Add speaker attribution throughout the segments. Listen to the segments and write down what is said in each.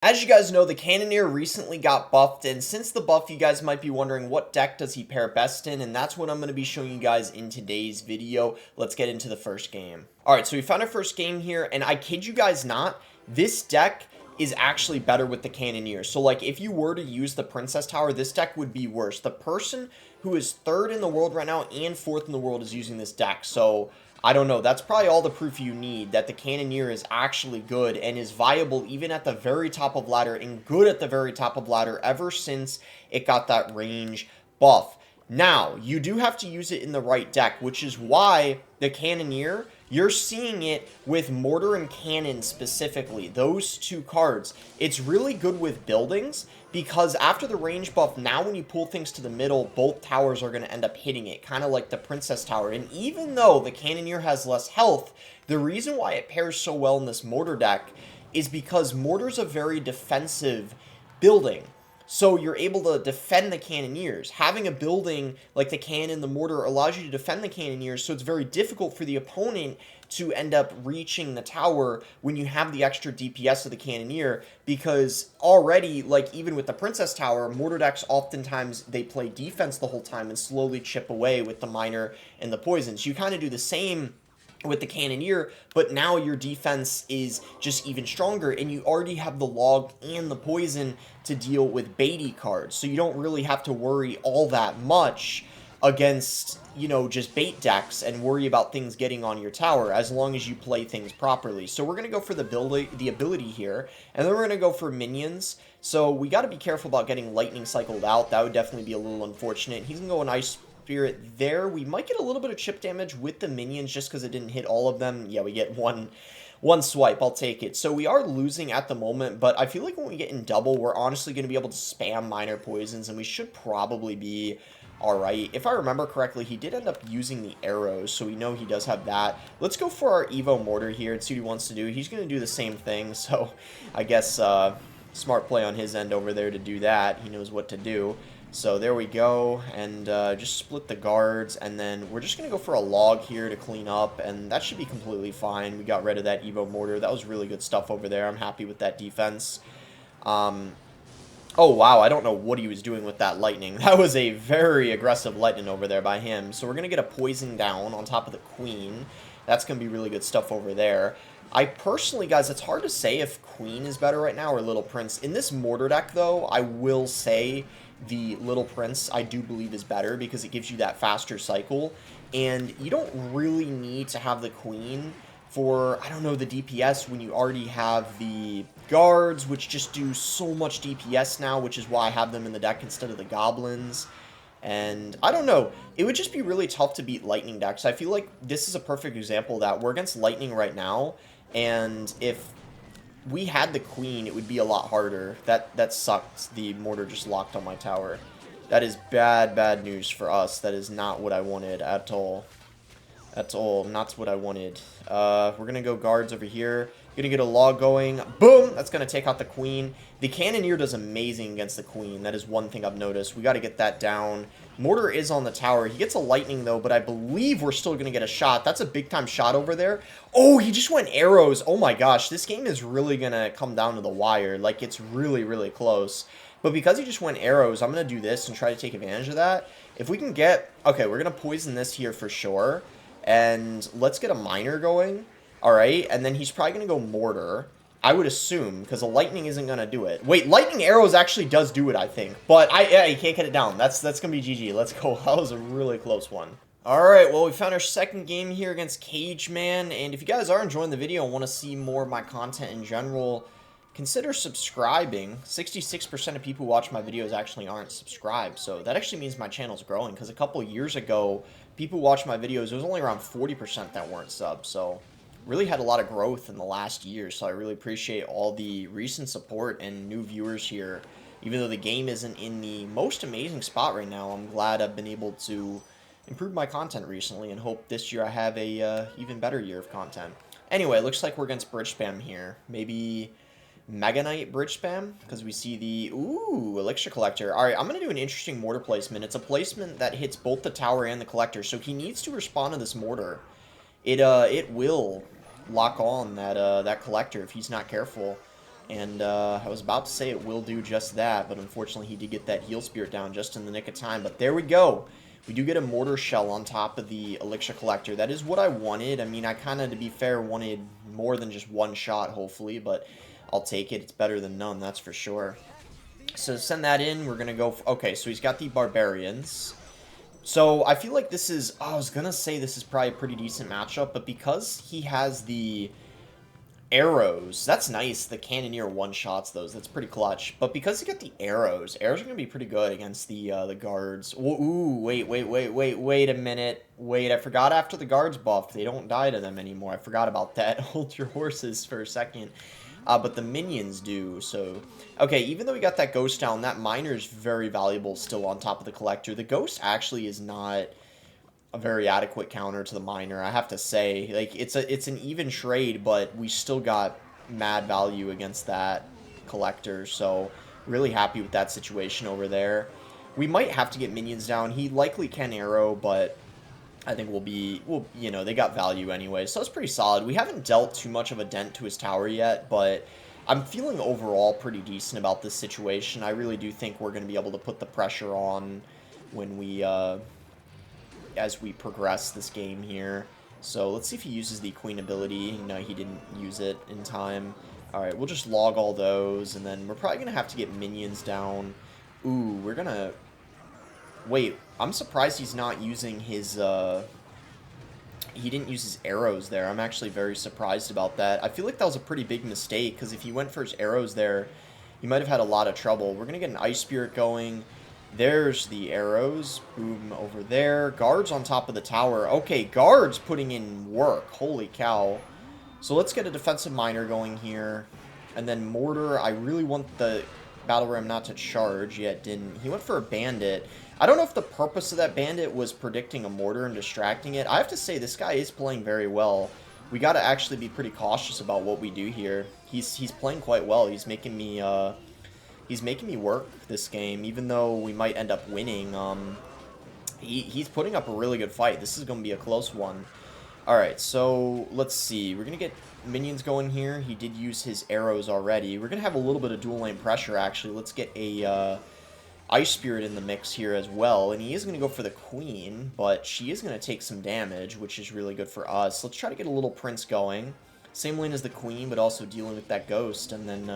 Speaker 1: As you guys know, the Cannoneer recently got buffed, and since the buff, you guys might be wondering what deck does he pair best in, and that's what I'm going to be showing you guys in today's video. Let's get into the first game. Alright, so we found our first game here, and I kid you guys not, this deck is actually better with the Cannoneer. So, like, if you were to use the Princess Tower, this deck would be worse. The person who is 3rd in the world right now and 4th in the world is using this deck, so I don't know. That's probably all the proof you need that the Cannoneer is actually good and is viable even at the very top of ladder and good at the very top of ladder ever since it got that range buff. Now, you do have to use it in the right deck, which is why the Cannoneer, you're seeing it with Mortar and Cannon specifically, those two cards. It's really good with buildings because after the range buff, now when you pull things to the middle, both towers are going to end up hitting it, kind of like the Princess Tower. And even though the Cannoneer has less health, the reason why it pairs so well in this Mortar deck is because Mortar's a very defensive building. So you're able to defend the Cannoneers. Having a building like the Cannon, the Mortar, allows you to defend the Cannoneers, so it's very difficult for the opponent to end up reaching the tower when you have the extra DPS of the Cannoneer, because already, like, even with the Princess Tower, Mortar decks oftentimes, they play defense the whole time and slowly chip away with the Miner and the Poisons. You kind of do the same with the Cannoneer, but now your defense is just even stronger, and you already have the log and the poison to deal with baity cards, so you don't really have to worry all that much against, you know, just bait decks and worry about things getting on your tower as long as you play things properly. So we're going to go for the ability here, and then we're going to go for minions. So we got to be careful about getting lightning cycled out. That would definitely be a little unfortunate. He's going to go an ice spirit there. We might get a little bit of chip damage with the minions just because it didn't hit all of them. Yeah, we get one swipe. I'll take it. So we are losing at the moment, but I feel like when we get in double, we're honestly going to be able to spam minor poisons, and we should probably be alright. If I remember correctly, he did end up using the arrows, so we know he does have that. Let's go for our Evo Mortar here and see what he wants to do. He's going to do the same thing, so I guess smart play on his end over there to do that. He knows what to do. So there we go, and just split the guards, and then we're just going to go for a log here to clean up, and that should be completely fine. We got rid of that Evo Mortar. That was really good stuff over there. I'm happy with that defense. Oh, wow, I don't know what he was doing with that lightning. That was a very aggressive lightning over there by him. So we're going to get a poison down on top of the queen. That's going to be really good stuff over there. I personally, guys, it's hard to say if Queen is better right now or Little Prince. In this Mortar deck, though, I will say the Little Prince, I do believe, is better because it gives you that faster cycle. And you don't really need to have the Queen for, I don't know, the DPS when you already have the guards, which just do so much DPS now, which is why I have them in the deck instead of the goblins. And I don't know, it would just be really tough to beat lightning decks. I feel like this is a perfect example of that. We're against lightning right now, and if we had the queen, it would be a lot harder. That sucked. The mortar just locked on my tower. That is bad news for us. That is not what I wanted at all. At all. Not what I wanted. We're going to go guards over here. Going to get a log going. Boom! That's going to take out the queen. The Cannoneer does amazing against the queen. That is one thing I've noticed. We got to get that down. Mortar is on the tower. He gets a lightning, though, but I believe we're still going to get a shot. That's a big-time shot over there. Oh, he just went arrows. Oh, my gosh. This game is really going to come down to the wire. Like, it's really close. But because he just went arrows, I'm going to do this and try to take advantage of that. If we can get... Okay, we're going to poison this here for sure. And let's get a miner going. Alright, and then he's probably going to go mortar. I would assume, because a lightning isn't going to do it. Wait, lightning arrows actually does do it, I think. But, yeah, he can't get it down. That's going to be GG. Let's go. That was a really close one. Alright, well, we found our second game here against Cage Man. And if you guys are enjoying the video and want to see more of my content in general, consider subscribing. 66% of people who watch my videos actually aren't subscribed. So that actually means my channel's growing, because a couple years ago, people who watched my videos, it was only around 40% that weren't subs. So really had a lot of growth in the last year, so I really appreciate all the recent support and new viewers here. Even though the game isn't in the most amazing spot right now, I'm glad I've been able to improve my content recently and hope this year I have a even better year of content. Anyway, it looks like we're against Bridge Spam here. Maybe Mega Knight Bridge Spam, because we see the, ooh, Elixir Collector. Alright, I'm going to do an interesting mortar placement. It's a placement that hits both the tower and the collector, so he needs to respond to this mortar. It will lock on that collector if he's not careful. And I was about to say it will do just that, but unfortunately he did get that heal spirit down just in the nick of time. But there we go. We do get a mortar shell on top of the elixir collector. That is what I wanted. I mean, I kind of, to be fair, wanted more than just one shot, hopefully, but I'll take it. It's better than none, that's for sure. So send that in. We're going to go... Okay, so he's got the barbarians. So I feel like this is... Oh, I was going to say this is probably a pretty decent matchup, but because he has the arrows, that's nice. The Cannoneer one-shots those. That's pretty clutch. But because he got the arrows are going to be pretty good against the guards. Ooh, wait a minute. Wait, I forgot after the guards buff, they don't die to them anymore. I forgot about that. Hold your horses for a second. But the minions do, so... Okay, even though we got that ghost down, that miner is very valuable still on top of the collector. The ghost actually is not a very adequate counter to the miner, I have to say. Like, it's an even trade, but we still got mad value against that collector, so really happy with that situation over there. We might have to get minions down. He likely can arrow, but I think you know, they got value anyway, so it's pretty solid. We haven't dealt too much of a dent to his tower yet, but I'm feeling overall pretty decent about this situation. I really do think we're going to be able to put the pressure on when we, as we progress this game here. So let's see if he uses the queen ability. No, he didn't use it in time. Alright, we'll just log all those, and then we're probably going to have to get minions down. Ooh, we're going to... Wait, I'm surprised he's not using his, he didn't use his arrows there. I'm actually very surprised about that. I feel like that was a pretty big mistake, because if he went for his arrows there, he might have had a lot of trouble. We're going to get an ice spirit going. There's the arrows. Boom, over there. Guards on top of the tower. Okay, guards putting in work. Holy cow. So let's get a defensive miner going here. And then mortar. I really want the battle ram not to charge, yet didn't. He went for a bandit. I don't know if the purpose of that bandit was predicting a mortar and distracting it. I have to say, this guy is playing very well. We got to actually be pretty cautious about what we do here. He's playing quite well. He's making me work this game, even though we might end up winning. He's putting up a really good fight. This is going to be a close one. Alright, so let's see. We're going to get minions going here. He did use his arrows already. We're going to have a little bit of dual lane pressure, actually. Let's get a ice spirit in the mix here as well. And he is going to go for the queen, but she is going to take some damage, which is really good for us. Let's try to get a little prince going. Same lane as the queen, but also dealing with that ghost. And then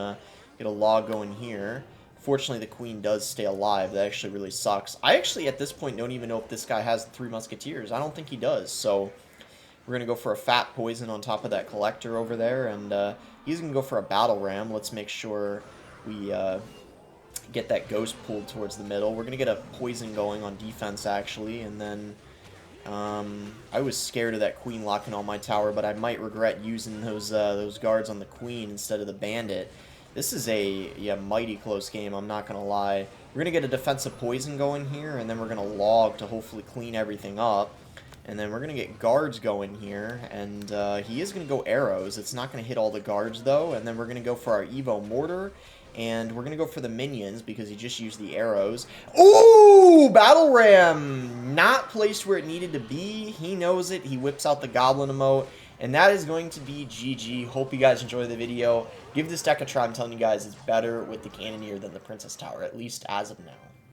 Speaker 1: get a log going here. Fortunately, the queen does stay alive. That actually really sucks. I actually, at this point, don't even know if this guy has the 3 musketeers. I don't think he does, so... We're going to go for a fat poison on top of that collector over there, and he's going to go for a battle ram. Let's make sure we get that ghost pulled towards the middle. We're going to get a poison going on defense, actually, and then I was scared of that queen locking on my tower, but I might regret using those guards on the queen instead of the bandit. This is a mighty close game, I'm not going to lie. We're going to get a defensive poison going here, and then we're going to log to hopefully clean everything up. And then we're going to get guards going here, and he is going to go arrows. It's not going to hit all the guards, though. And then we're going to go for our Evo Mortar, and we're going to go for the minions because he just used the arrows. Ooh! Battle Ram! Not placed where it needed to be. He knows it. He whips out the Goblin emote, and that is going to be GG. Hope you guys enjoy the video. Give this deck a try. I'm telling you guys, it's better with the Cannoneer than the Princess Tower, at least as of now.